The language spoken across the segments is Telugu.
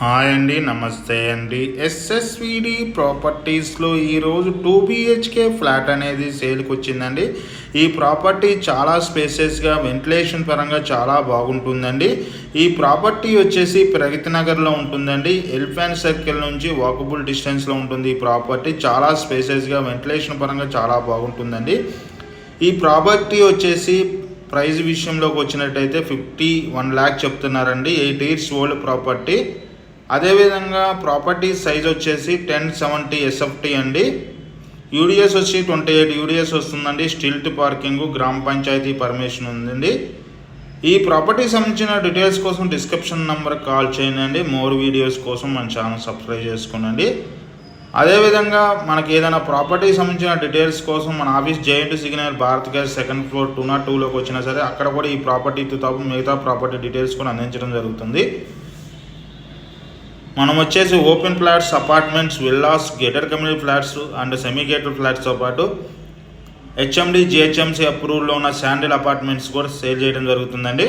హాయ్ అండి, నమస్తే అండి. ఎస్ఎస్విడి ప్రాపర్టీస్లో ఈరోజు 2 బిహెచ్కే ఫ్లాట్ అనేది సేల్కి వచ్చిందండి. ఈ ప్రాపర్టీ చాలా స్పేసెస్గా వెంటిలేషన్ పరంగా చాలా బాగుంటుందండి. ఈ ప్రాపర్టీ వచ్చేసి ప్రగతి నగర్లో ఉంటుందండి. ఎలిఫెంట్ సర్కిల్ నుంచి వాకబుల్ డిస్టెన్స్లో ఉంటుంది. ఈ ప్రాపర్టీ చాలా స్పేసెస్గా వెంటిలేషన్ పరంగా చాలా బాగుంటుందండి. ఈ ప్రాపర్టీ వచ్చేసి ప్రైస్ విషయంలోకి వచ్చినట్టయితే 51 lakh చెప్తున్నారండి. 8 years ఓల్డ్ ప్రాపర్టీ. అదేవిధంగా ప్రాపర్టీ సైజ్ వచ్చేసి 1070 SFT అండి. యూడిఎస్ వచ్చి 28 యూడిఎస్ వస్తుందండి. స్టిల్ట్ పార్కింగ్, గ్రామ పంచాయతీ పర్మిషన్ ఉందండి. ఈ ప్రాపర్టీ సంబంధించిన డీటెయిల్స్ కోసం డిస్క్రిప్షన్ నెంబర్ కాల్ చేయండి. మోర్ వీడియోస్ కోసం మన ఛానల్ సబ్స్క్రైబ్ చేసుకోండి. అదేవిధంగా మనకి ఏదైనా ప్రాపర్టీ సంబంధించిన డీటెయిల్స్ కోసం మన office JNT signal Bharat gas 2nd floor 202లోకి వచ్చినా సరే అక్కడ కూడా ఈ ప్రాపర్టీతో పాటు మిగతా ప్రాపర్టీ డీటెయిల్స్ కూడా అందించడం జరుగుతుంది. మనం వచ్చేసి open flats, apartments, villas, gated community flats and semi gated ఫ్లాట్స్తో పాటు HMD GHMC అప్రూవ్లో ఉన్న శాండిల్ అపార్ట్మెంట్స్ కూడా సేల్ చేయడం జరుగుతుందండి.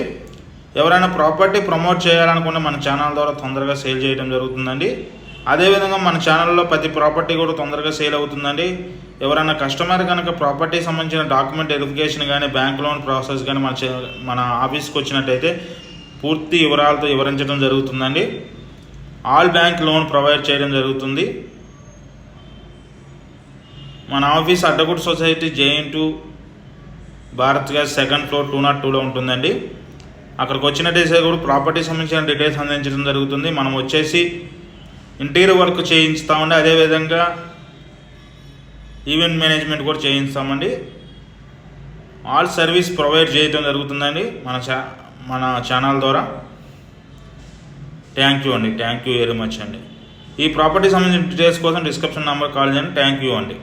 ఎవరైనా ప్రాపర్టీ ప్రమోట్ చేయాలనుకుంటే మన ఛానల్ ద్వారా తొందరగా సేల్ చేయడం జరుగుతుందండి. అదేవిధంగా మన ఛానల్లో ప్రతి ప్రాపర్టీ కూడా తొందరగా సేల్ అవుతుందండి. ఎవరైనా కస్టమర్ కనుక ప్రాపర్టీ సంబంధించిన డాక్యుమెంట్ వెరిఫికేషన్ కానీ బ్యాంక్ లోన్ ప్రాసెస్ కానీ మన ఆఫీస్కి వచ్చినట్టయితే పూర్తి వివరాలతో వివరించడం జరుగుతుందండి. ఆల్ బ్యాంక్ లోన్ ప్రొవైడ్ చేయడం జరుగుతుంది. మన office Addagutta society JNT Bharat gas 2nd floor 202లో ఉంటుందండి. అక్కడికి వచ్చినట్టయితే కూడా ప్రాపర్టీ సంబంధించిన డీటెయిల్స్ అందించడం జరుగుతుంది. మనం వచ్చేసి ఇంటీరియర్ వర్క్ చేయించుతామండి. అదేవిధంగా ఈవెంట్ మేనేజ్మెంట్ కూడా చేయిస్తామండి. ఆల్ సర్వీస్ ప్రొవైడ్ చేయడం జరుగుతుందండి మన ఛానల్ ద్వారా. థ్యాంక్ యూ అండి. థ్యాంక్ యూ వెరీ మచ్ అండి. ఈ ప్రాపర్టీ సంబంధించిన డీటెయిల్స్ కోసం డిస్క్రిప్షన్ నెంబర్ కాల్ చేయండి. థ్యాంక్ యూ అండి.